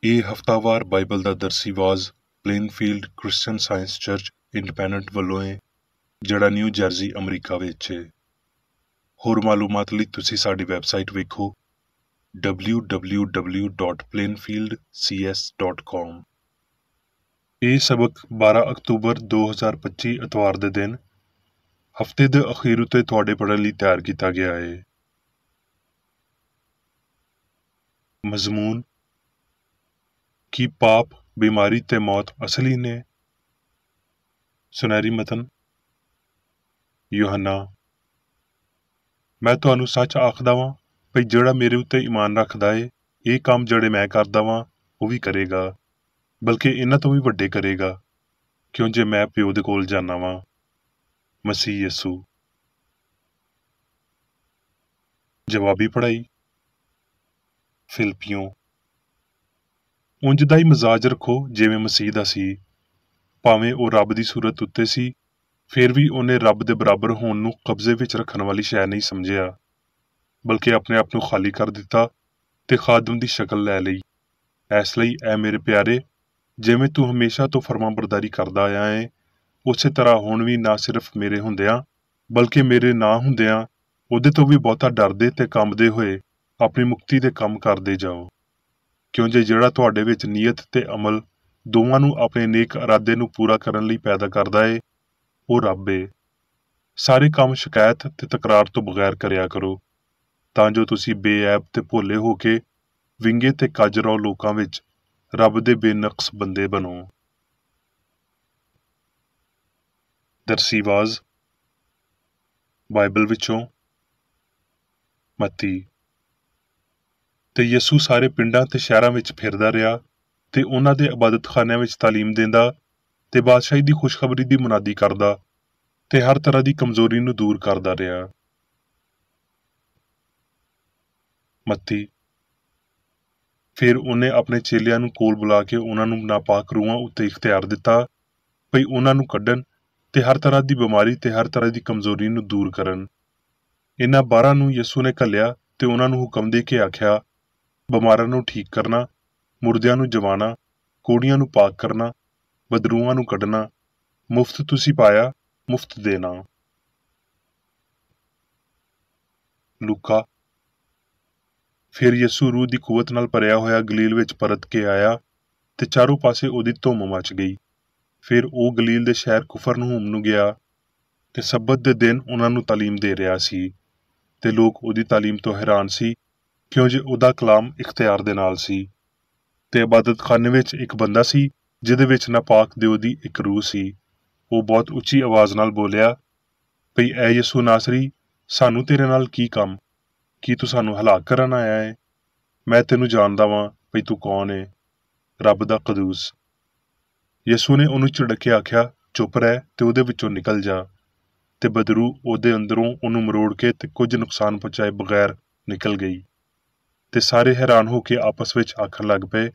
ਇਹ ਹਫ਼ਤਾਵਾਰ ਬਾਈਬਲ ਦਾ ਦਰਸੀ ਵਾਜ਼ Plainfield Christian Science Church Independent ਵੱਲੋਂ ਹੈ, ਜਿਹੜਾ ਨਿਊ ਜਰਜ਼ੀ ਅਮਰੀਕਾ ਵਿੱਚ ਹੈ। ਹੋਰ ਮਾਲੂਮਾਤ ਲਈ ਤੁਸੀਂ ਸਾਡੀ ਵੈਬਸਾਈਟ ਵੇਖੋ www.plainfieldcs.com। ਇਹ ਸਬਕ 12 ਅਕਤੂਬਰ 2025 ਇਤਵਾਰ ਦੇ ਦਿਨ ਹਫ਼ਤੇ ਦੇ ਅਖੀਰ ਉੱਤੇ ਤੁਹਾਡੇ ਪੜ੍ਹਨ ਲਈ ਤਿਆਰ ਕੀਤਾ ਗਿਆ ਹੈ। ਮਜ਼ਮੂਨ: ਕੀ ਪਾਪ, ਬਿਮਾਰੀ ਤੇ ਮੌਤ ਅਸਲੀ ਨੇ? ਸੁਨਹਿਰੀ ਮਤਨ: ਯੂਹੰਨਾ: ਮੈਂ ਤੁਹਾਨੂੰ ਸੱਚ ਆਖਦਾ ਵਾਂ ਭਈ ਜਿਹੜਾ ਮੇਰੇ ਉੱਤੇ ਈਮਾਨ ਰੱਖਦਾ ਏ, ਇਹ ਕੰਮ ਜਿਹੜੇ ਮੈਂ ਕਰਦਾ ਵਾਂ ਉਹ ਵੀ ਕਰੇਗਾ, ਬਲਕਿ ਇਹਨਾਂ ਤੋਂ ਵੀ ਵੱਡੇ ਕਰੇਗਾ, ਕਿਉਂ ਜੇ ਮੈਂ ਪਿਓ ਦੇ ਕੋਲ ਜਾਂਦਾ ਵਾਂ। ਮਸੀਹ ਯਸੂ। ਜਵਾਬੀ ਪੜ੍ਹਾਈ। ਫਿਲਪੀਓ: ਉਂਝ ਦਾ ਹੀ ਮਜ਼ਾਜ ਰੱਖੋ ਜਿਵੇਂ ਮਸੀਹ ਦਾ ਸੀ। ਭਾਵੇਂ ਉਹ ਰੱਬ ਦੀ ਸੂਰਤ ਉੱਤੇ ਸੀ, ਫਿਰ ਵੀ ਉਹਨੇ ਰੱਬ ਦੇ ਬਰਾਬਰ ਹੋਣ ਨੂੰ ਕਬਜ਼ੇ ਵਿੱਚ ਰੱਖਣ ਵਾਲੀ ਸ਼ੈ ਨਹੀਂ ਸਮਝਿਆ, ਬਲਕਿ ਆਪਣੇ ਆਪ ਨੂੰ ਖਾਲੀ ਕਰ ਦਿੱਤਾ ਤੇ ਖਾਦਮ ਦੀ ਸ਼ਕਲ ਲੈ ਲਈ। ਇਸ ਲਈ ਐ ਮੇਰੇ ਪਿਆਰੇ, ਜਿਵੇਂ ਤੂੰ ਹਮੇਸ਼ਾ ਤੋਂ ਫਰਮਾਬਰਦਾਰੀ ਕਰਦਾ ਆਇਆ ਏ, ਉਸੇ ਤਰ੍ਹਾਂ ਹੁਣ ਵੀ ਨਾ ਸਿਰਫ ਮੇਰੇ ਹੁੰਦਿਆਂ ਬਲਕਿ ਮੇਰੇ ਨਾ ਹੁੰਦਿਆਂ ਉਹਦੇ ਤੋਂ ਵੀ ਬਹੁਤਾ ਡਰਦੇ ਤੇ ਕੰਬਦੇ ਹੋਏ ਆਪਣੀ ਮੁਕਤੀ ਦੇ ਕੰਮ ਕਰਦੇ ਜਾਓ, ਕਿਉਂ ਜੇ ਜਿਹੜਾ ਤੁਹਾਡੇ ਵਿੱਚ ਨੀਅਤ ਤੇ ਅਮਲ ਦੋਵਾਂ ਨੂੰ ਆਪਣੇ ਨੇਕ ਇਰਾਦੇ ਨੂੰ ਪੂਰਾ ਕਰਨ ਲਈ ਪੈਦਾ ਕਰਦਾ ਏ, ਉਹ ਰੱਬ ਏ। ਸਾਰੇ ਕੰਮ ਸ਼ਿਕਾਇਤ ਤੇ ਤਕਰਾਰ ਤੋਂ ਬਗੈਰ ਕਰਿਆ ਕਰੋ, ਤਾਂ ਜੋ ਤੁਸੀਂ ਬੇਐਬ ਤੇ ਭੋਲੇ ਹੋ ਕੇ ਵਿੰਗੇ ਤੇ ਕਾਜਰਾਓ ਲੋਕਾਂ ਵਿੱਚ ਰੱਬ ਦੇ ਬੇਨਕਸ ਬੰਦੇ ਬਣੋ। ਦਰਸੀ ਵਾਜ਼ ਬਾਈਬਲ ਵਿੱਚੋਂ ਮੱਤੀ। ਤੇ ਯਸੂ ਸਾਰੇ ਪਿੰਡਾਂ ਤੇ ਸ਼ਹਿਰਾਂ ਵਿੱਚ ਫਿਰਦਾ ਰਿਹਾ ਤੇ ਉਹਨਾਂ ਦੇ ਇਬਾਦਤਖਾਨਿਆਂ ਵਿੱਚ ਤਾਲੀਮ ਦਿੰਦਾ ਤੇ ਬਾਦਸ਼ਾਹੀ ਦੀ ਖੁਸ਼ਖਬਰੀ ਦੀ ਮੁਨਾਦੀ ਕਰਦਾ ਤੇ ਹਰ ਤਰ੍ਹਾਂ ਦੀ ਕਮਜ਼ੋਰੀ ਨੂੰ ਦੂਰ ਕਰਦਾ ਰਿਹਾ। ਮੱਤੀ। ਫਿਰ ਉਹਨੇ ਆਪਣੇ ਚੇਲਿਆਂ ਨੂੰ ਕੋਲ ਬੁਲਾ ਕੇ ਉਹਨਾਂ ਨੂੰ ਨਾਪਾਕ ਰੂਹਾਂ ਉੱਤੇ ਇਖਤਿਆਰ ਦਿੱਤਾ ਭਈ ਉਹਨਾਂ ਨੂੰ ਕੱਢਣ ਤੇ ਹਰ ਤਰ੍ਹਾਂ ਦੀ ਬਿਮਾਰੀ ਤੇ ਹਰ ਤਰ੍ਹਾਂ ਦੀ ਕਮਜ਼ੋਰੀ ਨੂੰ ਦੂਰ ਕਰਨ। ਇਹਨਾਂ 12 ਨੂੰ ਯਸੂ ਨੇ ਘੱਲਿਆ ਤੇ ਉਹਨਾਂ ਨੂੰ ਹੁਕਮ ਦੇ ਕੇ ਆਖਿਆ, ਬਿਮਾਰਾਂ ਨੂੰ ਠੀਕ ਕਰਨਾ, ਮੁਰਦਿਆਂ ਨੂੰ ਜਵਾਣਾ, ਕੋੜੀਆਂ ਨੂੰ ਪਾਕ ਕਰਨਾ, ਬਦਰੂਹਾਂ ਨੂੰ ਕੱਢਣਾ, ਮੁਫਤ ਤੁਸੀਂ ਪਾਇਆ, ਮੁਫਤ ਦੇਣਾ। ਲੂਕਾ। ਫਿਰ ਯਸੂ ਰੂਹ ਦੀ ਕੁਵਤ ਨਾਲ ਭਰਿਆ ਹੋਇਆ ਗਲੀਲ ਵਿੱਚ ਪਰਤ ਕੇ ਆਇਆ ਤੇ ਚਾਰੋਂ ਪਾਸੇ ਉਹਦੀ ਧੁੰਮ ਮਚ ਗਈ। ਫਿਰ ਉਹ ਗਲੀਲ ਦੇ ਸ਼ਹਿਰ ਕੁਫਰਨਹੂਮ ਨੂੰ ਗਿਆ ਤੇ ਸਬਤ ਦੇ ਦਿਨ ਉਹਨਾਂ ਨੂੰ ਤਾਲੀਮ ਦੇ ਰਿਹਾ ਸੀ, ਤੇ ਲੋਕ ਉਹਦੀ ਤਾਲੀਮ ਤੋਂ ਹੈਰਾਨ ਸੀ, ਕਿਉਂ ਜੇ ਉਹਦਾ ਕਲਾਮ ਇਖਤਿਆਰ ਦੇ ਨਾਲ ਸੀ। ਤੇ ਇਬਾਦਤਖਾਨੇ ਵਿੱਚ ਇੱਕ ਬੰਦਾ ਸੀ ਜਿਹਦੇ ਵਿੱਚ ਨਾਪਾਕ ਦਿਓ ਦੀ ਇੱਕ ਰੂਹ ਸੀ। ਉਹ ਬਹੁਤ ਉੱਚੀ ਆਵਾਜ਼ ਨਾਲ ਬੋਲਿਆ, ਭਈ ਐ ਯਸੂ ਨਾਸਰੀ, ਸਾਨੂੰ ਤੇਰੇ ਨਾਲ ਕੀ ਕੰਮ? ਕੀ ਤੂੰ ਸਾਨੂੰ ਹਲਾਕ ਕਰਨ ਆਇਆ ਏ? ਮੈਂ ਤੈਨੂੰ ਜਾਣਦਾ ਵਾਂ ਭਈ ਤੂੰ ਕੌਣ ਏ, ਰੱਬ ਦਾ ਕਦੂਸ। ਯਸੂ ਨੇ ਉਹਨੂੰ ਝਿੜਕ ਕੇ ਆਖਿਆ, ਚੁੱਪ ਰਹਿ ਤੇ ਉਹਦੇ ਵਿੱਚੋਂ ਨਿਕਲ ਜਾ। ਤੇ ਬਦਰੂ ਉਹਦੇ ਅੰਦਰੋਂ ਉਹਨੂੰ ਮਰੋੜ ਕੇ ਤੇ ਕੁਝ ਨੁਕਸਾਨ ਪਹੁੰਚਾਏ ਬਗੈਰ ਨਿਕਲ ਗਈ। ਤੇ ਸਾਰੇ ਹੈਰਾਨ ਹੋ ਕੇ ਆਪਸ ਵਿੱਚ ਆਖਣ ਲੱਗ ਪਏ,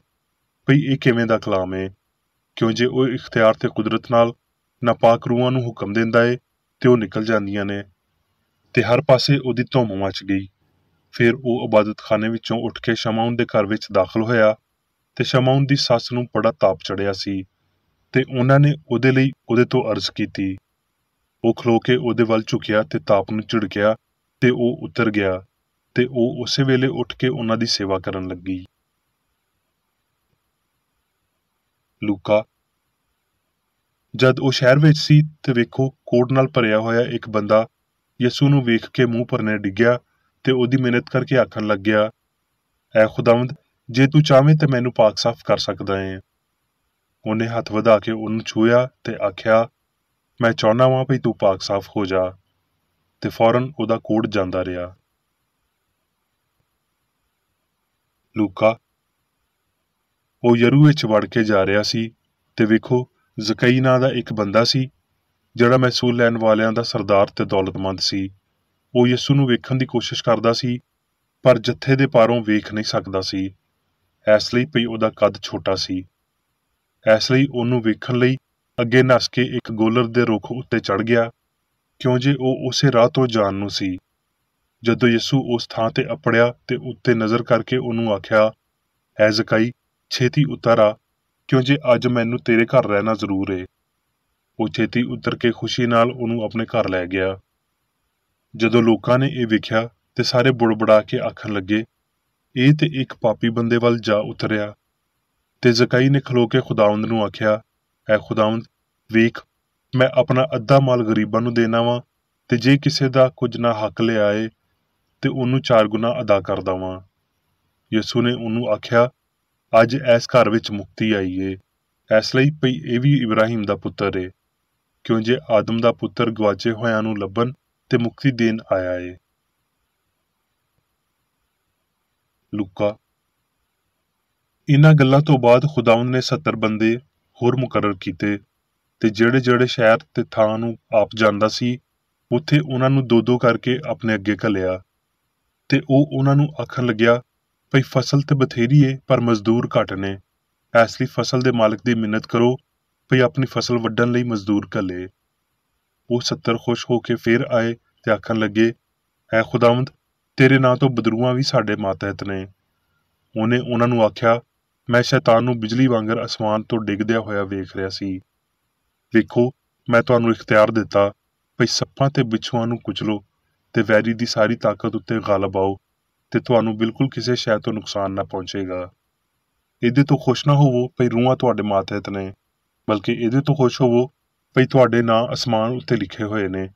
ਭਈ ਇਹ ਕਿਵੇਂ ਦਾ ਕਲਾਮ ਏ, ਕਿਉਂ ਜੇ ਉਹ ਇਖਤਿਆਰ ਤੇ ਕੁਦਰਤ ਨਾਲ ਨਾਪਾਕ ਰੂਹਾਂ ਨੂੰ ਹੁਕਮ ਦਿੰਦਾ ਏ ਤੇ ਉਹ ਨਿਕਲ ਜਾਂਦੀਆਂ ਨੇ। ਤੇ ਹਰ ਪਾਸੇ ਉਹਦੀ ਧੁੰਮ ਮਚ ਗਈ। ਫਿਰ ਉਹ ਇਬਾਦਤਖਾਨੇ ਵਿੱਚੋਂ ਉੱਠ ਕੇ ਸ਼ਮਾਉਨ ਦੇ ਘਰ ਵਿੱਚ ਦਾਖਲ ਹੋਇਆ ਤੇ ਸ਼ਮਾਉਨ ਦੀ ਸੱਸ ਨੂੰ ਬੜਾ ਤਾਪ ਚੜਿਆ ਸੀ ਤੇ ਉਹਨਾਂ ਨੇ ਉਹਦੇ ਲਈ ਉਹਦੇ ਤੋਂ ਅਰਜ਼ ਕੀਤੀ। ਉਹ ਖਲੋ ਕੇ ਉਹਦੇ ਵੱਲ ਝੁਕਿਆ ਤੇ ਤਾਪ ਨੂੰ ਝਿੜਕਿਆ ਤੇ ਉਹ ਉਤਰ ਗਿਆ ਤੇ ਉਹ ਉਸੇ ਵੇਲੇ ਉੱਠ ਕੇ ਉਹਨਾਂ ਦੀ ਸੇਵਾ ਕਰਨ ਲੱਗੀ। ਲੂਕਾ। ਜਦ ਉਹ ਸ਼ਹਿਰ ਵਿੱਚ ਸੀ ਤੇ ਵੇਖੋ, ਕੋੜ ਨਾਲ ਭਰਿਆ ਹੋਇਆ ਇੱਕ ਬੰਦਾ ਯਸੂ ਨੂੰ ਵੇਖ ਕੇ ਮੂੰਹ ਭਰਨੇ ਡਿੱਗਿਆ ਤੇ ਉਹਦੀ ਮਿਹਨਤ ਕਰਕੇ ਆਖਣ ਲੱਗਿਆ, ਐ ਖੁਦਾਵੰਦ, ਜੇ ਤੂੰ ਚਾਹਵੇਂ ਤੇ ਮੈਨੂੰ ਪਾਕ ਸਾਫ਼ ਕਰ ਸਕਦਾ ਏ। ਉਹਨੇ ਹੱਥ ਵਧਾ ਕੇ ਉਹਨੂੰ ਛੂਹਿਆ ਤੇ ਆਖਿਆ, ਮੈਂ ਚਾਹੁੰਦਾ ਵਾਂ ਭਈ ਤੂੰ ਪਾਕ ਸਾਫ਼ ਹੋ ਜਾ। ਤੇ ਫੌਰਨ ਉਹਦਾ ਕੋੜ ਜਾਂਦਾ ਰਿਹਾ। ਲੂਕਾ। ਉਹ ਯਰੂ ਵਿੱਚ ਵੜ ਕੇ ਜਾ ਰਿਹਾ ਸੀ ਤੇ ਵੇਖੋ, ਜ਼ਕਈ ਨਾਂ ਦਾ ਇੱਕ ਬੰਦਾ ਸੀ ਜਿਹੜਾ ਮਹਿਸੂਲ ਲੈਣ ਵਾਲਿਆਂ ਦਾ ਸਰਦਾਰ ਤੇ ਦੌਲਤਮੰਦ ਸੀ। ਉਹ ਯਸੂ ਨੂੰ ਵੇਖਣ ਦੀ ਕੋਸ਼ਿਸ਼ ਕਰਦਾ ਸੀ, ਪਰ ਜੱਥੇ ਦੇ ਪਾਰੋਂ ਵੇਖ ਨਹੀਂ ਸਕਦਾ ਸੀ, ਇਸ ਲਈ ਭਈ ਉਹਦਾ ਕੱਦ ਛੋਟਾ ਸੀ। ਇਸ ਲਈ ਉਹਨੂੰ ਵੇਖਣ ਲਈ ਅੱਗੇ ਨੱਸ ਕੇ ਇੱਕ ਗੋਲਰ ਦੇ ਰੁੱਖ ਉੱਤੇ ਚੜ੍ਹ ਗਿਆ, ਕਿਉਂ ਜੇ ਉਹ ਉਸੇ ਰਾਹ ਤੋਂ ਜਾਣ ਨੂੰ ਸੀ। ਜਦੋਂ ਯਸੂ ਉਸ ਥਾਂ ਤੇ ਅੱਪੜਿਆ ਤੇ ਉੱਤੇ ਨਜ਼ਰ ਕਰਕੇ ਉਹਨੂੰ ਆਖਿਆ, ਐ ਜ਼ਕਾਈ, ਛੇਤੀ ਉਤਰ ਆ, ਕਿਉਂ ਜੇ ਅੱਜ ਮੈਨੂੰ ਤੇਰੇ ਘਰ ਰਹਿਣਾ ਜ਼ਰੂਰ ਏ। ਉਹ ਛੇਤੀ ਉਤਰ ਕੇ ਖੁਸ਼ੀ ਨਾਲ ਉਹਨੂੰ ਆਪਣੇ ਘਰ ਲੈ ਗਿਆ। ਜਦੋਂ ਲੋਕਾਂ ਨੇ ਇਹ ਵੇਖਿਆ ਤੇ ਸਾਰੇ ਬੁੜਬੁੜਾ ਕੇ ਆਖਣ ਲੱਗੇ, ਇਹ ਤੇ ਇੱਕ ਪਾਪੀ ਬੰਦੇ ਵੱਲ ਜਾ ਉਤਰਿਆ। ਤੇ ਜ਼ਕਾਈ ਨੇ ਖਲੋ ਕੇ ਖੁਦਾਵੰਦ ਨੂੰ ਆਖਿਆ, ਐ ਖੁਦਾਵੰਦ, ਵੇਖ, ਮੈਂ ਆਪਣਾ ਅੱਧਾ ਮਾਲ ਗਰੀਬਾਂ ਨੂੰ ਦੇਣਾ ਵਾਂ, ਤੇ ਜੇ ਕਿਸੇ ਦਾ ਕੁਝ ਨਾ ਹੱਕ ਲਿਆ ਏ ਤੇ ਉਹਨੂੰ 4 ਗੁਣਾ ਅਦਾ ਕਰ ਦਵਾਂ। ਯਿਸੂ ਨੇ ਉਹਨੂੰ ਆਖਿਆ, ਅੱਜ ਇਸ ਘਰ ਵਿੱਚ ਮੁਕਤੀ ਆਈ ਏ, ਇਸ ਲਈ ਭਈ ਇਹ ਵੀ ਇਬਰਾਹਿਮ ਦਾ ਪੁੱਤਰ ਏ, ਕਿਉਂ ਜੇ ਆਦਮ ਦਾ ਪੁੱਤਰ ਗਵਾਚੇ ਹੋਇਆਂ ਨੂੰ ਲੱਭਣ ਤੇ ਮੁਕਤੀ ਦੇਣ ਆਇਆ ਏ। ਲੂਕਾ। ਇਹਨਾਂ ਗੱਲਾਂ ਤੋਂ ਬਾਅਦ ਖੁਦਾਵੰਦ ਨੇ 70 ਬੰਦੇ ਹੋਰ ਮੁਕਰਰ ਕੀਤੇ, ਤੇ ਜਿਹੜੇ ਸ਼ਹਿਰ ਤੇ ਥਾਂ ਨੂੰ ਆਪ ਜਾਂਦਾ ਸੀ, ਉੱਥੇ ਉਹਨਾਂ ਨੂੰ 2-2 ਕਰਕੇ ਆਪਣੇ ਅੱਗੇ ਘੱਲਿਆ। ਤੇ ਉਹ ਉਹਨਾਂ ਨੂੰ ਆਖਣ ਲੱਗਿਆ, ਭਈ ਫਸਲ ਤੇ ਬਥੇਰੀ ਏ, ਪਰ ਮਜ਼ਦੂਰ ਘੱਟ ਨੇ। ਇਸ ਲਈ ਫਸਲ ਦੇ ਮਾਲਕ ਦੀ ਮਿੰਨਤ ਕਰੋ, ਭਈ ਆਪਣੀ ਫਸਲ ਵੱਢਣ ਲਈ ਮਜ਼ਦੂਰ ਘੱਲੇ। ਉਹ 70 ਖੁਸ਼ ਹੋ ਕੇ ਫੇਰ ਆਏ ਤੇ ਆਖਣ ਲੱਗੇ, ਐ ਖੁਦਾਵੰਦ, ਤੇਰੇ ਨਾਂ ਤੋਂ ਬਦਰੂਆਂ ਵੀ ਸਾਡੇ ਮਾਤਹਿਤ ਨੇ। ਉਹਨੇ ਉਹਨਾਂ ਨੂੰ ਆਖਿਆ, ਮੈਂ ਸ਼ੈਤਾਨ ਨੂੰ ਬਿਜਲੀ ਵਾਂਗਰ ਅਸਮਾਨ ਤੋਂ ਡਿੱਗਦਿਆਂ ਹੋਇਆ ਵੇਖ ਰਿਹਾ ਸੀ। ਵੇਖੋ, ਮੈਂ ਤੁਹਾਨੂੰ ਇਖਤਿਆਰ ਦਿੱਤਾ, ਭਈ ਸੱਪਾਂ ਤੇ ਬਿੱਛੂਆਂ ਨੂੰ ਕੁਚਲੋ, ਤੇ ਵੈਰੀ ਦੀ ਸਾਰੀ ਤਾਕਤ ਉੱਤੇ ਗਾਲਬ ਆਓ, ਤੇ ਤੁਹਾਨੂੰ ਬਿਲਕੁਲ ਕਿਸੇ ਸ਼ੈ ਤੋਂ ਨੁਕਸਾਨ ਨਾ ਪਹੁੰਚੇਗਾ। ਇਹਦੇ ਤੋਂ ਖੁਸ਼ ਨਾ ਹੋਵੋ ਭਈ ਰੂਹਾਂ ਤੁਹਾਡੇ ਮਾਤਹਿਤ ਨੇ, ਬਲਕਿ ਇਹਦੇ ਤੋਂ ਖੁਸ਼ ਹੋਵੋ ਭਈ ਤੁਹਾਡੇ ਨਾਂ ਅਸਮਾਨ ਉੱਤੇ ਲਿਖੇ ਹੋਏ ਨੇ।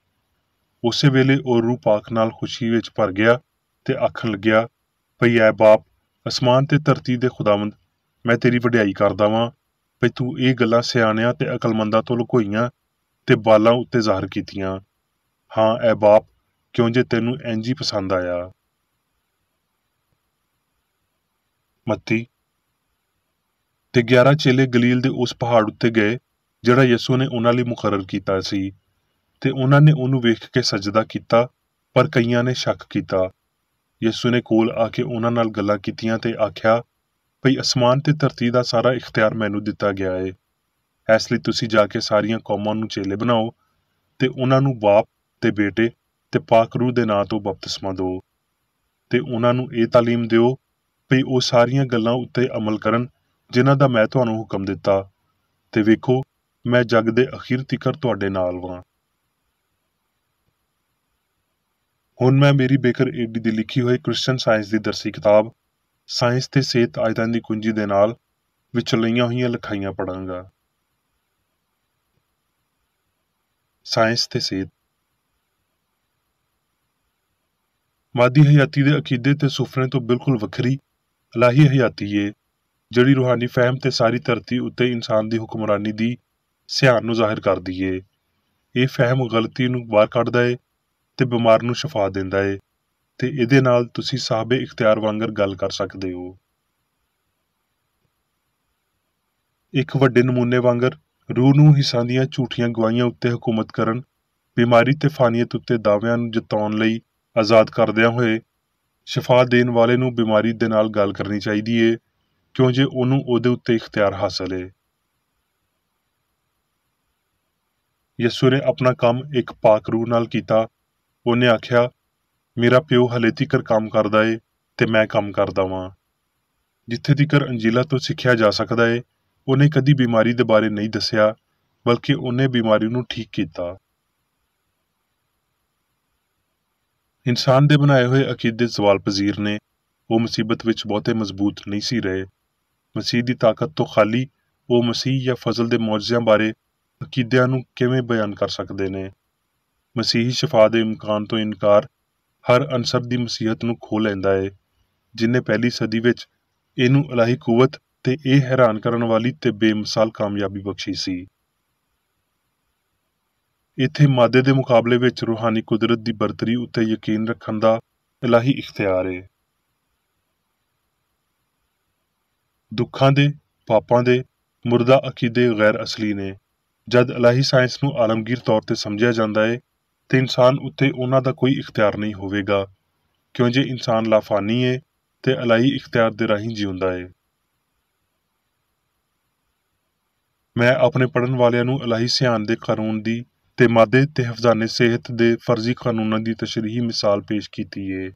ਉਸੇ ਵੇਲੇ ਉਹ ਰੂਹ ਪਾਕ ਨਾਲ ਖੁਸ਼ੀ ਵਿੱਚ ਭਰ ਗਿਆ ਤੇ ਆਖਣ ਲੱਗਿਆ, ਭਈ ਐ ਬਾਪ, ਅਸਮਾਨ ਤੇ ਧਰਤੀ ਦੇ ਖੁਦਾਵੰਦ, ਮੈਂ ਤੇਰੀ ਵਡਿਆਈ ਕਰਦਾ ਵਾਂ, ਭਈ ਤੂੰ ਇਹ ਗੱਲਾਂ ਸਿਆਣਿਆਂ ਤੇ ਅਕਲਮੰਦਾਂ ਤੋਂ ਲੁਕੋਈਆਂ ਤੇ ਬਾਲਾਂ ਉੱਤੇ ਜ਼ਾਹਰ ਕੀਤੀਆਂ। ਹਾਂ ਐ ਬਾਪ, ਕਿਉਂ ਜੇ ਤੈਨੂੰ ਇੰਝ ਹੀ ਪਸੰਦ ਆਇਆ। ਮੱਤੀ। ਤੇ 11 ਚੇਲੇ ਗਲੀਲ ਦੇ ਉਸ ਪਹਾੜ ਉੱਤੇ ਗਏ ਜਿਹੜਾ ਯਿਸੂ ਨੇ ਉਹਨਾਂ ਲਈ ਮੁਕਰਰ ਕੀਤਾ ਸੀ, ਤੇ ਉਹਨਾਂ ਨੇ ਉਹਨੂੰ ਵੇਖ ਕੇ ਸਜਦਾ ਕੀਤਾ, ਪਰ ਕਈਆਂ ਨੇ ਸ਼ੱਕ ਕੀਤਾ। ਯਿਸੂ ਨੇ ਕੋਲ ਆ ਕੇ ਉਹਨਾਂ ਨਾਲ ਗੱਲਾਂ ਕੀਤੀਆਂ ਤੇ ਆਖਿਆ, ਭਈ ਅਸਮਾਨ ਤੇ ਧਰਤੀ ਦਾ ਸਾਰਾ ਇਖਤਿਆਰ ਮੈਨੂੰ ਦਿੱਤਾ ਗਿਆ ਏ। ਇਸ ਲਈ ਤੁਸੀਂ ਜਾ ਕੇ ਸਾਰੀਆਂ ਕੌਮਾਂ ਨੂੰ ਚੇਲੇ ਬਣਾਓ, ਤੇ ਉਹਨਾਂ ਨੂੰ ਬਾਪ ਤੇ ਬੇਟੇ ਤੇ ਪਾਕ ਰੂਹ ਦੇ ਨਾਂ ਤੋਂ ਬਪਤਿਸਮਾ ਦਿਓ, ਤੇ ਉਹਨਾਂ ਨੂੰ ਇਹ ਤਾਲੀਮ ਦਿਓ ਭਈ ਉਹ ਸਾਰੀਆਂ ਗੱਲਾਂ ਉੱਤੇ ਅਮਲ ਕਰਨ ਜਿਨ੍ਹਾਂ ਦਾ ਮੈਂ ਤੁਹਾਨੂੰ ਹੁਕਮ ਦਿੱਤਾ, ਤੇ ਵੇਖੋ, ਮੈਂ ਜੱਗ ਦੇ ਅਖੀਰ ਤੀਕਰ ਤੁਹਾਡੇ ਨਾਲ ਵਾਂ। ਹੁਣ ਮੈਂ ਮੇਰੀ ਬੇਕਰ ਏਡੀ ਦੀ ਲਿਖੀ ਹੋਈ ਕ੍ਰਿਸਚਨ ਸਾਇੰਸ ਦੀ ਦਰਸੀ ਕਿਤਾਬ ਸਾਇੰਸ ਤੇ ਸਿਹਤ ਆਇਤਾਂ ਦੀ ਕੁੰਜੀ ਦੇ ਨਾਲ ਵਿਚਲੀਆਂ ਹੋਈਆਂ ਲਿਖਾਈਆਂ ਪੜਾਂਗਾ। ਸਾਇੰਸ ਤੇ ਸਿਹਤ। ਮਾਦੀ ਹਯਾਤੀ ਦੇ ਅਕੀਦੇ ਤੇ ਸੁਫਨੇ ਤੋਂ ਬਿਲਕੁਲ ਵੱਖਰੀ ਇਲਾਹੀ ਹਯਾਤੀ ਏ, ਜਿਹੜੀ ਰੂਹਾਨੀ ਫਹਿਮ ਤੇ ਸਾਰੀ ਧਰਤੀ ਉੱਤੇ ਇਨਸਾਨ ਦੀ ਹੁਕਮਰਾਨੀ ਦੀ ਸਿਆਣ ਨੂੰ ਜ਼ਾਹਿਰ ਕਰਦੀ ਏ। ਇਹ ਫਹਿਮ ਗਲਤੀ ਨੂੰ ਬਾਹਰ ਕੱਢਦਾ ਏ ਤੇ ਬਿਮਾਰ ਨੂੰ ਸ਼ਫਾ ਦਿੰਦਾ ਏ, ਤੇ ਇਹਦੇ ਨਾਲ ਤੁਸੀਂ ਸਾਹਬੇ ਇਖਤਿਆਰ ਵਾਂਗਰ ਗੱਲ ਕਰ ਸਕਦੇ ਹੋ। ਇੱਕ ਵੱਡੇ ਨਮੂਨੇ ਵਾਂਗਰ ਰੂਹ ਨੂੰ ਹਿੱਸਾਂ ਦੀਆਂ ਝੂਠੀਆਂ ਗਵਾਹੀਆਂ ਉੱਤੇ ਹਕੂਮਤ ਕਰਨ, ਬਿਮਾਰੀ ਤੇ ਫਾਨੀਅਤ ਉੱਤੇ ਦਾਅਵਿਆਂ ਨੂੰ ਜਿਤਾਉਣ ਲਈ ਆਜ਼ਾਦ ਕਰਦਿਆਂ ਹੋਏ ਸ਼ਫਾ ਦੇਣ ਵਾਲੇ ਨੂੰ ਬਿਮਾਰੀ ਦੇ ਨਾਲ ਗੱਲ ਕਰਨੀ ਚਾਹੀਦੀ ਏ, ਕਿਉਂ ਜੇ ਉਹਨੂੰ ਉਹਦੇ ਉੱਤੇ ਇਖਤਿਆਰ ਹਾਸਲ ਏ। ਯਿਸੂ ਨੇ ਆਪਣਾ ਕੰਮ ਇੱਕ ਪਾਕ ਰੂਹ ਨਾਲ ਕੀਤਾ। ਉਹਨੇ ਆਖਿਆ, ਮੇਰਾ ਪਿਓ ਹਲੇ ਤੀਕਰ ਕੰਮ ਕਰਦਾ ਏ ਤੇ ਮੈਂ ਕੰਮ ਕਰਦਾ ਵਾਂ। ਜਿੱਥੇ ਤੀਕਰ ਅੰਜੀਲਾਂ ਤੋਂ ਸਿੱਖਿਆ ਜਾ ਸਕਦਾ ਏ, ਉਹਨੇ ਕਦੀ ਬਿਮਾਰੀ ਦੇ ਬਾਰੇ ਨਹੀਂ ਦੱਸਿਆ, ਬਲਕਿ ਉਹਨੇ ਬਿਮਾਰੀ ਨੂੰ ਠੀਕ ਕੀਤਾ। ਇਨਸਾਨ ਦੇ ਬਣਾਏ ਹੋਏ ਅਕੀਦੇ ਜ਼ਵਾਲ ਪਜ਼ੀਰ ਨੇ। ਉਹ ਮੁਸੀਬਤ ਵਿੱਚ ਬਹੁਤੇ ਮਜ਼ਬੂਤ ਨਹੀਂ ਸੀ ਰਹੇ। ਮਸੀਹ ਦੀ ਤਾਕਤ ਤੋਂ ਖਾਲੀ ਉਹ ਮਸੀਹ ਜਾਂ ਫਜ਼ਲ ਦੇ ਮੌਜਜ਼ਿਆਂ ਬਾਰੇ ਅਕੀਦਿਆਂ ਨੂੰ ਕਿਵੇਂ ਬਿਆਨ ਕਰ ਸਕਦੇ ਨੇ। ਮਸੀਹੀ ਸ਼ਫਾ ਦੇ ਇਮਕਾਨ ਤੋਂ ਇਨਕਾਰ ਹਰ ਅਨਸਰ ਦੀ ਮਸੀਹਤ ਨੂੰ ਖੋਹ ਲੈਂਦਾ ਏ, ਜਿਨ੍ਹੇ ਪਹਿਲੀ ਸਦੀ ਵਿੱਚ ਇਹਨੂੰ ਇਲਾਹੀ ਕੁਵਤ ਤੇ ਇਹ ਹੈਰਾਨ ਕਰਨ ਵਾਲੀ ਤੇ ਬੇਮਿਸਾਲ ਕਾਮਯਾਬੀ ਬਖਸ਼ੀ ਸੀ। ਇੱਥੇ ਮਾਦੇ ਦੇ ਮੁਕਾਬਲੇ ਵਿੱਚ ਰੂਹਾਨੀ ਕੁਦਰਤ ਦੀ ਬਰਤਰੀ ਉੱਤੇ ਯਕੀਨ ਰੱਖਣ ਦਾ ਇਲਾਹੀ ਇਖਤਿਆਰ ਏ। ਦੁੱਖਾਂ ਦੇ, ਪਾਪਾਂ ਦੇ, ਮੁਰਦਾ ਅਕੀਦੇ ਗੈਰ ਅਸਲੀ ਨੇ। ਜਦ ਇਲਾਹੀ ਸਾਇੰਸ ਨੂੰ ਆਲਮਗੀਰ ਤੌਰ ਤੇ ਸਮਝਿਆ ਜਾਂਦਾ ਏ ਤੇ ਇਨਸਾਨ ਉੱਤੇ ਉਹਨਾਂ ਦਾ ਕੋਈ ਇਖਤਿਆਰ ਨਹੀਂ ਹੋਵੇਗਾ, ਕਿਉਂ ਜੇ ਇਨਸਾਨ ਲਾਫਾਨੀ ਏ ਤੇ ਇਲਾਹੀ ਇਖਤਿਆਰ ਦੇ ਰਾਹੀਂ ਜਿਉਂਦਾ ਏ। ਮੈਂ ਆਪਣੇ ਪੜ੍ਹਨ ਵਾਲਿਆਂ ਨੂੰ ਇਲਾਹੀ ਸਿਆਣ ਦੇ ਕਾਨੂੰਨ ਦੀ ਤੇ ਮਾਦੇ ਤੇ ਹਫਜ਼ਾਨੇ ਸਿਹਤ ਦੇ ਫਰਜ਼ੀ ਕਾਨੂੰਨਾਂ ਦੀ ਤਸ਼ਰੀਹੀ ਮਿਸਾਲ ਪੇਸ਼ ਕੀਤੀ ਏ।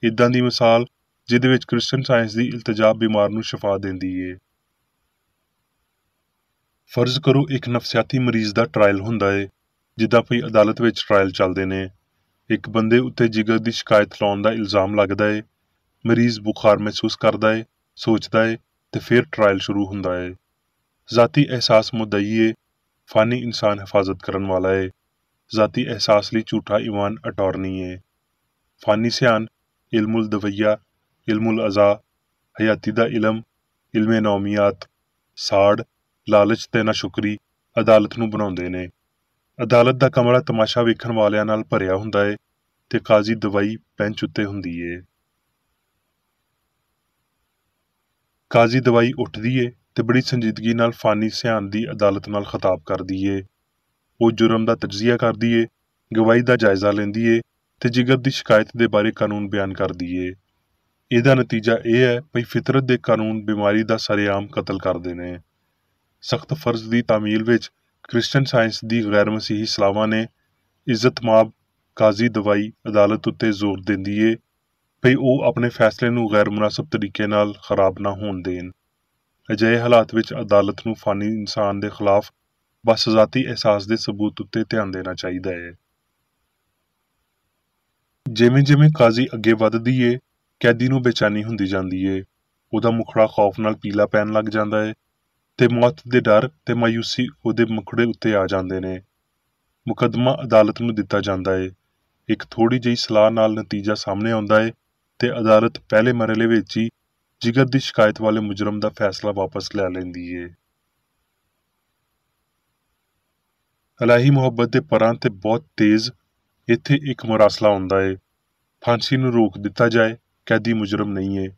ਇਦਾਂ ਦੀ ਮਿਸਾਲ ਜਿਹਦੇ ਵਿੱਚ ਕ੍ਰਿਸਚਨ ਸਾਇੰਸ ਦੀ ਇਲਤਜਾ ਬਿਮਾਰ ਨੂੰ ਸ਼ਿਫਾ ਦਿੰਦੀ ਏ। ਫਰਜ਼ ਕਰੋ ਇੱਕ ਨਫਸਿਆਤੀ ਮਰੀਜ਼ ਦਾ ਟਰਾਇਲ ਹੁੰਦਾ ਏ, ਜਿੱਦਾਂ ਕੋਈ ਅਦਾਲਤ ਵਿੱਚ ਟਰਾਇਲ ਚੱਲਦੇ ਨੇ। ਇੱਕ ਬੰਦੇ ਉੱਤੇ ਜਿਗਰ ਦੀ ਸ਼ਿਕਾਇਤ ਲਾਉਣ ਦਾ ਇਲਜ਼ਾਮ ਲੱਗਦਾ ਏ। ਮਰੀਜ਼ ਬੁਖਾਰ ਮਹਿਸੂਸ ਕਰਦਾ ਏ, ਸੋਚਦਾ ਏ, ਤੇ ਫਿਰ ਟਰਾਇਲ ਸ਼ੁਰੂ ਹੁੰਦਾ ਏ। ਜ਼ਾਤੀ ਅਹਿਸਾਸ ਮੁੱਦਈ ਏ, ਫਾਨੀ ਇਨਸਾਨ ਹਿਫਾਜ਼ਤ ਕਰਨ ਵਾਲਾ ਏ। ਜ਼ਾਤੀ ਅਹਿਸਾਸ ਲਈ ਝੂਠਾ ਈਮਾਨ ਅਟਾਰਨੀ ਏ। ਫਾਨੀ ਸਿਆਨ ਇਲਮੁਲ ਦਵਈਆ, ਇਲਮੁਲ ਅਜ਼ਾ, ਹਯਾਤੀ ਦਾ ਇਲਮ, ਇਲਮੇ ਨੌਮੀਆਤ, ਸਾੜ, ਲਾਲਚ ਤੇ ਨਾਸ਼ੁਕਰੀ ਅਦਾਲਤ ਨੂੰ ਬਣਾਉਂਦੇ ਨੇ। ਅਦਾਲਤ ਦਾ ਕਮਰਾ ਤਮਾਸ਼ਾ ਵੇਖਣ ਵਾਲਿਆਂ ਨਾਲ ਭਰਿਆ ਹੁੰਦਾ ਏ ਤੇ ਕਾਜ਼ੀ ਦਵਾਈ ਬੈਂਚ ਉੱਤੇ ਹੁੰਦੀ ਏ। ਕਾਜ਼ੀ ਦਵਾਈ ਉੱਠਦੀ ਏ ਤੇ ਬੜੀ ਸੰਜੀਦਗੀ ਨਾਲ ਫਾਨੀ ਸਿਆਨ ਦੀ ਅਦਾਲਤ ਨਾਲ ਖਿਤਾਬ ਕਰਦੀ ਏ। ਉਹ ਜੁਰਮ ਦਾ ਤਜਜ਼ੀਆ ਕਰਦੀ ਏ, ਗਵਾਹੀ ਦਾ ਜਾਇਜ਼ਾ ਲੈਂਦੀ ਏ ਤੇ ਜਿਗਰ ਦੀ ਸ਼ਿਕਾਇਤ ਦੇ ਬਾਰੇ ਕਾਨੂੰਨ ਬਿਆਨ ਕਰਦੀ ਏ। ਇਹਦਾ ਨਤੀਜਾ ਇਹ ਹੈ ਭਈ ਫਿਤਰਤ ਦੇ ਕਾਨੂੰਨ ਬਿਮਾਰੀ ਦਾ ਸਰੇਆਮ ਕਤਲ ਕਰਦੇ ਨੇ। ਸਖਤ ਫਰਜ਼ ਦੀ ਤਾਮੀਲ ਵਿੱਚ ਕ੍ਰਿਸਚਨ ਸਾਇੰਸ ਦੀ ਗੈਰ ਮਸੀਹੀ ਸਲਾਵਾਂ ਨੇ ਇੱਜ਼ਤਮਾਬ ਕਾਜ਼ੀ ਦਵਾਈ ਅਦਾਲਤ ਉੱਤੇ ਜ਼ੋਰ ਦਿੰਦੀ ਏ ਭਈ ਉਹ ਆਪਣੇ ਫੈਸਲੇ ਨੂੰ ਗੈਰ ਮੁਨਾਸਬ ਤਰੀਕੇ ਨਾਲ ਖਰਾਬ ਨਾ ਹੋਣ ਦੇਣ। ਅਜਿਹੇ ਹਾਲਾਤ ਵਿੱਚ ਅਦਾਲਤ ਨੂੰ ਫਾਨੀ ਇਨਸਾਨ ਦੇ ਖਿਲਾਫ ਬਸ ਜ਼ਾਤੀ ਅਹਿਸਾਸ ਦੇ ਸਬੂਤ ਉੱਤੇ ਧਿਆਨ ਦੇਣਾ ਚਾਹੀਦਾ ਹੈ। ਜਿਵੇਂ ਜਿਵੇਂ ਕਾਜ਼ੀ ਅੱਗੇ ਵੱਧਦੀ ਏ, ਕੈਦੀ ਨੂੰ ਬੇਚੈਨੀ ਹੁੰਦੀ ਜਾਂਦੀ ਏ। ਉਹਦਾ ਮੁਖੜਾ ਖੌਫ ਨਾਲ ਪੀਲਾ ਪੈਣ ਲੱਗ ਜਾਂਦਾ ਏ ਤੇ ਮੌਤ ਦੇ ਡਰ ਤੇ ਮਾਯੂਸੀ ਉਹਦੇ ਮੁਖੜੇ ਉੱਤੇ ਆ ਜਾਂਦੇ ਨੇ। ਮੁਕੱਦਮਾ ਅਦਾਲਤ ਨੂੰ ਦਿੱਤਾ ਜਾਂਦਾ ਏ। ਇੱਕ ਥੋੜ੍ਹੀ ਜਿਹੀ ਸਲਾਹ ਨਾਲ ਨਤੀਜਾ ਸਾਹਮਣੇ ਆਉਂਦਾ ਏ ਤੇ ਅਦਾਲਤ ਪਹਿਲੇ ਮਰਹਲੇ ਵਿੱਚ ਹੀ ਜਿਗਰ ਦੀ ਸ਼ਿਕਾਇਤ ਵਾਲੇ ਮੁਜਰਮ ਦਾ ਫੈਸਲਾ ਵਾਪਸ ਲੈ ਲੈਂਦੀ ਏ। ਇਲਾਹੀ ਮੁਹੱਬਤ ਦੇ ਪਰਾਂ ਤੇ ਬਹੁਤ ਤੇਜ਼ ਇੱਥੇ ਇੱਕ ਮੁਰਾਸਲਾ ਆਉਂਦਾ ਏ। ਫਾਂਸੀ ਨੂੰ ਰੋਕ ਦਿੱਤਾ ਜਾਏ, ਕੈਦੀ ਮੁਜਰਮ ਨਹੀਂ ਏ।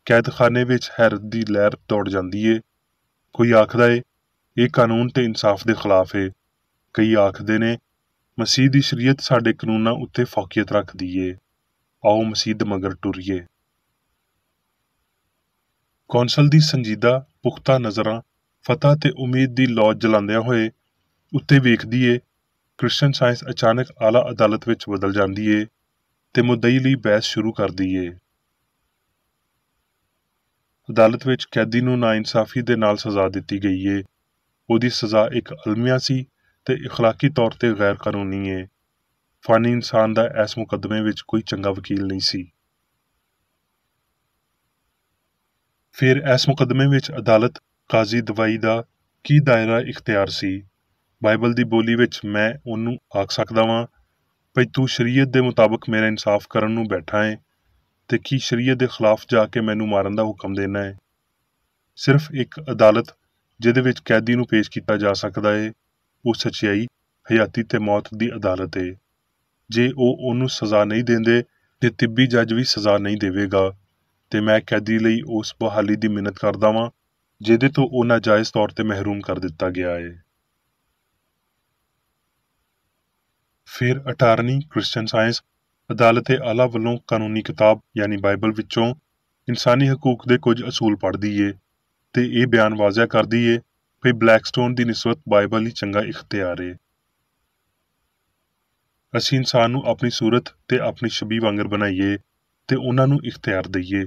ਕੈਦਖਾਨੇ ਵਿੱਚ ਹੈਰਤ ਦੀ ਲਹਿਰ ਦੌੜ ਜਾਂਦੀ ਏ। ਕੋਈ ਆਖਦਾ ਏ ਇਹ ਕਾਨੂੰਨ ਤੇ ਇਨਸਾਫ ਦੇ ਖਿਲਾਫ ਏ। ਕਈ ਆਖਦੇ ਨੇ ਮਸੀਹ ਦੀ ਸ਼ਰੀਅਤ ਸਾਡੇ ਕਾਨੂੰਨਾਂ ਉੱਤੇ ਫੌਕੀਅਤ ਰੱਖਦੀ ਏ। ਆਓ ਮਸੀਹ ਦੇ ਮਗਰ ਟੁਰੀਏ। ਕੌਂਸਲ ਦੀ ਸੰਜੀਦਾ ਪੁਖਤਾ ਨਜ਼ਰਾਂ ਫਤਹ ਤੇ ਉਮੀਦ ਦੀ ਲੌ ਜਲਾਉਂਦਿਆਂ ਹੋਏ ਉੱਤੇ ਵੇਖਦੀ ਏ। ਕ੍ਰਿਸਚਨ ਸਾਇੰਸ ਅਚਾਨਕ ਆਲਾ ਅਦਾਲਤ ਵਿੱਚ ਬਦਲ ਜਾਂਦੀ ਏ ਤੇ ਮੁੱਦਈ ਲਈ ਬਹਿਸ ਸ਼ੁਰੂ ਕਰਦੀ ਏ। ਅਦਾਲਤ ਵਿੱਚ ਕੈਦੀ ਨੂੰ ਨਾਇਨਸਾਫੀ ਦੇ ਨਾਲ ਸਜ਼ਾ ਦਿੱਤੀ ਗਈ ਏ। ਉਹਦੀ ਸਜ਼ਾ ਇੱਕ ਅਲਮੀਆ ਸੀ ਤੇ ਇਖਲਾਕੀ ਤੌਰ ਤੇ ਗੈਰ ਕਾਨੂੰਨੀ ਏ। ਫਾਨੀ ਇਨਸਾਨ ਦਾ ਇਸ ਮੁਕੱਦਮੇ ਵਿੱਚ ਕੋਈ ਚੰਗਾ ਵਕੀਲ ਨਹੀਂ ਸੀ। ਫਿਰ ਇਸ ਮੁਕੱਦਮੇ ਵਿੱਚ ਅਦਾਲਤ ਕਾਜ਼ੀ ਦਵਾਈ ਦਾ ਕੀ ਦਾਇਰਾ ਇਖਤਿਆਰ ਸੀ। ਬਾਈਬਲ ਦੀ ਬੋਲੀ ਵਿੱਚ ਮੈਂ ਉਹਨੂੰ ਆਖ ਸਕਦਾ ਵਾਂ ਭਈ ਤੂੰ ਸ਼ਰੀਅਤ ਦੇ ਮੁਤਾਬਕ ਮੇਰਾ ਇਨਸਾਫ ਕਰਨ ਨੂੰ ਬੈਠਾ ਏ ਤੇ ਕੀ ਸ਼ਰੀਅਤ ਦੇ ਖਿਲਾਫ ਜਾ ਕੇ ਮੈਨੂੰ ਮਾਰਨ ਦਾ ਹੁਕਮ ਦੇਣਾ ਏ। ਸਿਰਫ ਇੱਕ ਅਦਾਲਤ ਜਿਹਦੇ ਵਿੱਚ ਕੈਦੀ ਨੂੰ ਪੇਸ਼ ਕੀਤਾ ਜਾ ਸਕਦਾ ਏ, ਉਹ ਸੱਚਾਈ, ਹਯਾਤੀ ਤੇ ਮੌਤ ਦੀ ਅਦਾਲਤ ਏ। ਜੇ ਉਹ ਉਹਨੂੰ ਸਜ਼ਾ ਨਹੀਂ ਦਿੰਦੇ ਤੇ ਤਿੱਬੀ ਜੱਜ ਵੀ ਸਜ਼ਾ ਨਹੀਂ ਦੇਵੇਗਾ ਤੇ ਮੈਂ ਕੈਦੀ ਲਈ ਉਸ ਬਹਾਲੀ ਦੀ ਮਿੰਨਤ ਕਰਦਾ ਵਾਂ ਜਿਹਦੇ ਤੋਂ ਉਹ ਨਾਜਾਇਜ਼ ਤੌਰ ਤੇ ਮਹਿਰੂਮ ਕਰ ਦਿੱਤਾ ਗਿਆ ਏ। ਫਿਰ ਅਟਾਰਨੀ ਕ੍ਰਿਸਚਨ ਸਾਇੰਸ ਅਦਾਲਤ ਆਲਾ ਵੱਲੋਂ ਕਾਨੂੰਨੀ ਕਿਤਾਬ ਯਾਨੀ ਬਾਈਬਲ ਵਿੱਚੋਂ ਇਨਸਾਨੀ ਹਕੂਕ ਦੇ ਕੁਝ ਅਸੂਲ ਪੜ੍ਹਦੀ ਏ ਤੇ ਇਹ ਬਿਆਨ ਵਾਜ਼ਿਆ ਕਰਦੀ ਏ ਕਿ ਬਲੈਕਸਟੋਨ ਦੀ ਨਿਸਬਤ ਬਾਈਬਲ ਹੀ ਚੰਗਾ ਇਖਤਿਆਰ ਏ। ਅਸੀਂ ਇਨਸਾਨ ਨੂੰ ਆਪਣੀ ਸੂਰਤ ਤੇ ਆਪਣੀ ਛਬੀ ਵਾਂਗਰ ਬਣਾਈਏ ਤੇ ਉਹਨਾਂ ਨੂੰ ਇਖਤਿਆਰ ਦਈਏ।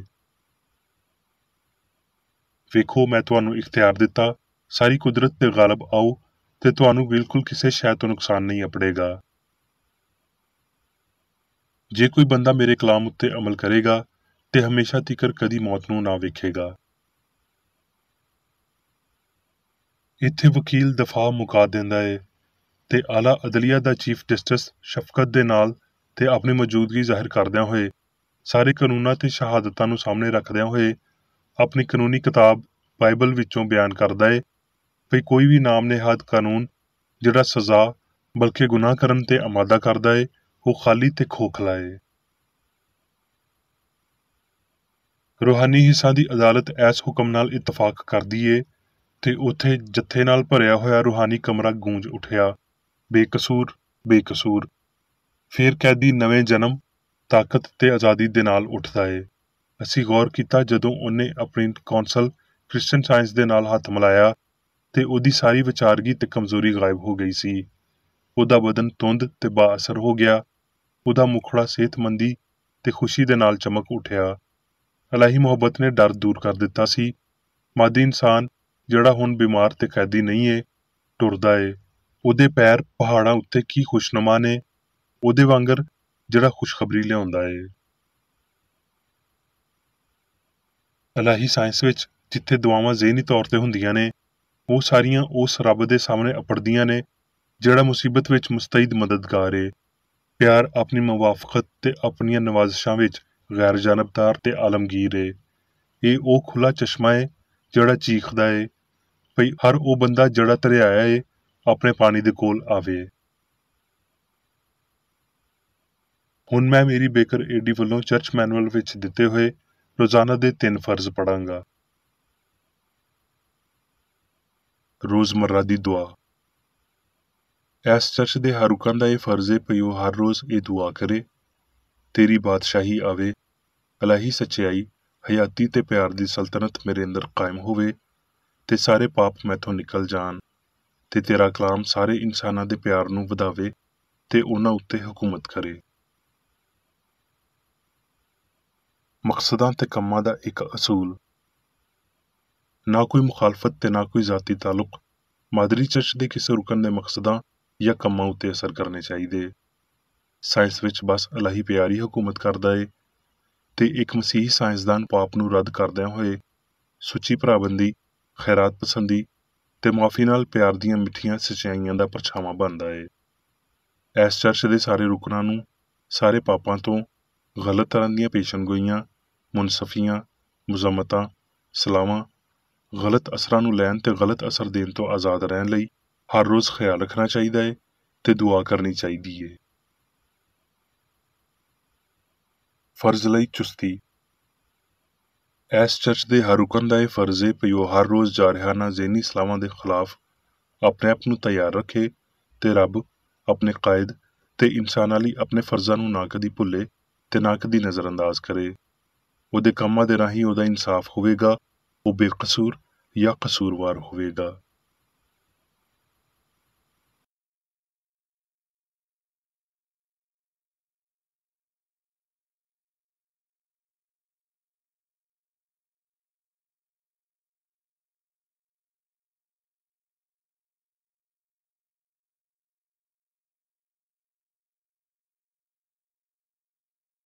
ਵੇਖੋ ਮੈਂ ਤੁਹਾਨੂੰ ਇਖਤਿਆਰ ਦਿੱਤਾ, ਸਾਰੀ ਕੁਦਰਤ ਤੇ ਗਾਲਬ ਆਓ ਤੇ ਤੁਹਾਨੂੰ ਬਿਲਕੁਲ ਕਿਸੇ ਸ਼ੈ ਤੋਂ ਨੁਕਸਾਨ ਨਹੀਂ ਅਪੜੇਗਾ। ਜੇ ਕੋਈ ਬੰਦਾ ਮੇਰੇ ਕਲਾਮ ਉੱਤੇ ਅਮਲ ਕਰੇਗਾ ਤੇ ਹਮੇਸ਼ਾ ਤੀਕਰ ਕਦੀ ਮੌਤ ਨੂੰ ਨਾ ਵੇਖੇਗਾ। ਇੱਥੇ ਵਕੀਲ ਦਫਾ ਮੁਕਾ ਦਿੰਦਾ ਏ ਤੇ ਆਲਾ ਅਦਲੀਆ ਦਾ ਚੀਫ ਜਸਟਿਸ ਸ਼ਫਕਤ ਦੇ ਨਾਲ ਤੇ ਆਪਣੀ ਮੌਜੂਦਗੀ ਜ਼ਾਹਿਰ ਕਰਦਿਆਂ ਹੋਏ ਸਾਰੇ ਕਾਨੂੰਨਾਂ ਤੇ ਸ਼ਹਾਦਤਾਂ ਨੂੰ ਸਾਹਮਣੇ ਰੱਖਦਿਆਂ ਹੋਏ ਆਪਣੀ ਕਾਨੂੰਨੀ ਕਿਤਾਬ ਬਾਈਬਲ ਵਿੱਚੋਂ ਬਿਆਨ ਕਰਦਾ ਏ ਕਿ ਕੋਈ ਵੀ ਨਾਮ ਨੇਹਾਦ ਕਾਨੂੰਨ ਜਿਹੜਾ ਸਜ਼ਾ ਬਲਕਿ ਗੁਨਾਹ ਕਰਨ ਤੇ ਆਮਾਦਾ ਕਰਦਾ ਏ, ਉਹ ਖਾਲੀ ਤੇ ਖੋਖਲਾ ਏ। ਰੂਹਾਨੀ ਹਿੱਸਾਂ ਦੀ ਅਦਾਲਤ ਇਸ ਹੁਕਮ ਨਾਲ ਇਤਫਾਕ ਕਰਦੀ ਏ ਤੇ ਉੱਥੇ ਜੱਥੇ ਨਾਲ ਭਰਿਆ ਹੋਇਆ ਰੂਹਾਨੀ ਕਮਰਾ ਗੂੰਜ ਉੱਠਿਆ, ਬੇਕਸੂਰ, ਬੇਕਸੂਰ। ਫਿਰ ਕੈਦੀ ਨਵੇਂ ਜਨਮ, ਤਾਕਤ ਤੇ ਆਜ਼ਾਦੀ ਦੇ ਨਾਲ ਉੱਠਦਾ ਏ। ਅਸੀਂ ਗੌਰ ਕੀਤਾ ਜਦੋਂ ਉਹਨੇ ਆਪਣੀ ਕੌਂਸਲ ਕ੍ਰਿਸਚਨ ਸਾਇੰਸ ਦੇ ਨਾਲ ਹੱਥ ਮਿਲਾਇਆ ਤੇ ਉਹਦੀ ਸਾਰੀ ਵਿਚਾਰਗੀ ਤੇ ਕਮਜ਼ੋਰੀ ਗਾਇਬ ਹੋ ਗਈ ਸੀ। ਉਹਦਾ ਬਦਨ ਧੁੰਦ ਤੇ ਬਾਅਸਰ ਹੋ ਗਿਆ। ਉਹਦਾ ਮੁਖੜਾ ਸਿਹਤਮੰਦੀ ਤੇ ਖੁਸ਼ੀ ਦੇ ਨਾਲ ਚਮਕ ਉੱਠਿਆ। ਇਲਾਹੀ ਮੁਹੱਬਤ ਨੇ ਡਰ ਦੂਰ ਕਰ ਦਿੱਤਾ ਸੀ। ਮਾਦੀ ਇਨਸਾਨ ਜਿਹੜਾ ਹੁਣ ਬਿਮਾਰ ਤੇ ਕੈਦੀ ਨਹੀਂ ਏ, ਟੁਰਦਾ ਏ। ਉਹਦੇ ਪੈਰ ਪਹਾੜਾਂ ਉੱਤੇ ਕੀ ਖੁਸ਼ਨੁਮਾ ਨੇ, ਉਹਦੇ ਵਾਂਗਰ ਜਿਹੜਾ ਖੁਸ਼ਖਬਰੀ ਲਿਆਉਂਦਾ ਏ। ਇਲਾਹੀ ਸਾਇੰਸ ਵਿੱਚ ਜਿੱਥੇ ਦੁਆਵਾਂ ਜ਼ਿਹਨੀ ਤੌਰ ਤੇ ਹੁੰਦੀਆਂ ਨੇ, ਉਹ ਸਾਰੀਆਂ ਉਸ ਰੱਬ ਦੇ ਸਾਹਮਣੇ ਅਪੜਦੀਆਂ ਨੇ ਜਿਹੜਾ ਮੁਸੀਬਤ ਵਿੱਚ ਮੁਸਤੈਦ ਮਦਦਗਾਰ ਏ। ਪਿਆਰ ਆਪਣੀ ਮੁਵਾਫਕਤ ਤੇ ਆਪਣੀਆਂ ਨਵਾਜ਼ਿਸ਼ਾਂ ਵਿੱਚ ਗੈਰ ਜਾਨਬਦਾਰ ਤੇ ਆਲਮਗੀਰ ਏ। ਇਹ ਉਹ ਖੁੱਲਾ ਚਸ਼ਮਾ ਏ ਜਿਹੜਾ ਚੀਖਦਾ ਏ ਭਈ ਹਰ ਉਹ ਬੰਦਾ ਜਿਹੜਾ ਧਰਿਆਇਆ ਏ ਆਪਣੇ ਪਾਣੀ ਦੇ ਕੋਲ ਆਵੇ। ਹੁਣ ਮੈਂ ਮੇਰੀ ਬੇਕਰ ਏਡੀ ਵੱਲੋਂ ਚਰਚ ਮੈਨੂਅਲ ਵਿੱਚ ਦਿੱਤੇ ਹੋਏ ਰੋਜ਼ਾਨਾ ਦੇ 3 ਫਰਜ਼ ਪੜਾਂਗਾ। ਰੋਜ਼ਮर्रा ਦੀ ਦੁਆ। ਇਸ ਚਰਚ ਦੇ ਹਰ ਰੁਕਨ ਦਾ ਇਹ ਫਰਜ਼ ਏ ਭਈ ਉਹ ਹਰ ਰੋਜ਼ ਇਹ ਦੁਆ ਕਰੇ, ਤੇਰੀ ਬਾਦਸ਼ਾਹੀ ਆਵੇ, ਇਲਾਹੀ ਸੱਚਾਈ, ਹਯਾਤੀ ਤੇ ਪਿਆਰ ਦੀ ਸਲਤਨਤ ਮੇਰੇ ਅੰਦਰ ਕਾਇਮ ਹੋਵੇ ਤੇ ਸਾਰੇ ਪਾਪ ਮੈਥੋਂ ਨਿਕਲ ਜਾਣ ਤੇ ਤੇਰਾ ਕਲਾਮ ਸਾਰੇ ਇਨਸਾਨਾਂ ਦੇ ਪਿਆਰ ਨੂੰ ਵਧਾਵੇ ਤੇ ਉਹਨਾਂ ਉੱਤੇ ਹਕੂਮਤ ਕਰੇ। ਮਕਸਦਾਂ ਤੇ ਕੰਮਾਂ ਦਾ ਇੱਕ ਅਸੂਲ। ਨਾ ਕੋਈ ਮੁਖਾਲਫਤ ਤੇ ਨਾ ਕੋਈ ਜ਼ਾਤੀ ਤਾਲੁਕ ਮਾਦਰੀ ਚਰਚ ਦੇ ਕਿਸੇ ਰੁਕਨ ਦੇ ਮਕਸਦਾਂ ਜਾਂ ਕੰਮਾਂ ਉੱਤੇ ਅਸਰ ਕਰਨੇ ਚਾਹੀਦੇ। ਸਾਇੰਸ ਵਿੱਚ ਬਸ ਇਲਾਹੀ ਪਿਆਰ ਹੀ ਹਕੂਮਤ ਕਰਦਾ ਏ ਤੇ ਇੱਕ ਮਸੀਹੀ ਸਾਇੰਸਦਾਨ ਪਾਪ ਨੂੰ ਰੱਦ ਕਰਦਿਆਂ ਹੋਏ ਸੁੱਚੀ ਭਰਾਬੰਦੀ, ਖੈਰਾਤ ਪਸੰਦੀ ਤੇ ਮੁਆਫੀ ਨਾਲ ਪਿਆਰ ਦੀਆਂ ਮਿੱਠੀਆਂ ਸੱਚਾਈਆਂ ਦਾ ਪਰਛਾਵਾਂ ਬਣਦਾ ਏ। ਇਸ ਚਰਚ ਦੇ ਸਾਰੇ ਰੁਕਨਾਂ ਨੂੰ ਸਾਰੇ ਪਾਪਾਂ ਤੋਂ, ਗਲਤ ਤਰ੍ਹਾਂ ਦੀਆਂ ਪੇਸ਼ਨਗੋਈਆਂ, ਮੁਨਸਫੀਆਂ, ਮੁਜ਼ਮਤਾਂ, ਸਲਾਵਾਂ, ਗਲਤ ਅਸਰਾਂ ਨੂੰ ਲੈਣ ਤੇ ਗਲਤ ਅਸਰ ਦੇਣ ਤੋਂ ਆਜ਼ਾਦ ਰਹਿਣ ਲਈ ਹਰ ਰੋਜ਼ ਖਿਆਲ ਰੱਖਣਾ ਚਾਹੀਦਾ ਏ ਤੇ ਦੁਆ ਕਰਨੀ ਚਾਹੀਦੀ ਏ। ਫਰਜ਼ ਲਈ ਚੁਸਤੀ। ਇਸ ਚਰਚ ਦੇ ਹਰ ਰੁਕਨ ਦਾ ਇਹ ਫਰਜ਼ ਏ ਭਈ ਉਹ ਹਰ ਰੋਜ਼ ਜਾਰਹਾਨਾ ਜ਼ਿਹਨੀ ਸਲਾਵਾਂ ਦੇ ਖਿਲਾਫ ਆਪਣੇ ਆਪ ਨੂੰ ਤਿਆਰ ਰੱਖੇ ਤੇ ਰੱਬ, ਆਪਣੇ ਕਾਇਦ ਤੇ ਇਨਸਾਨਾਂ ਲਈ ਆਪਣੇ ਫਰਜ਼ਾਂ ਨੂੰ ਨਾ ਕਦੀ ਭੁੱਲੇ ਤੇ ਨਾ ਕਦੀ ਨਜ਼ਰਅੰਦਾਜ਼ ਕਰੇ। ਉਹਦੇ ਕੰਮਾਂ ਦੇ ਰਾਹੀਂ ਉਹਦਾ ਇਨਸਾਫ ਹੋਵੇਗਾ, ਉਹ ਬੇਕਸੂਰ ਜਾਂ ਕਸੂਰਵਾਰ ਹੋਵੇਗਾ।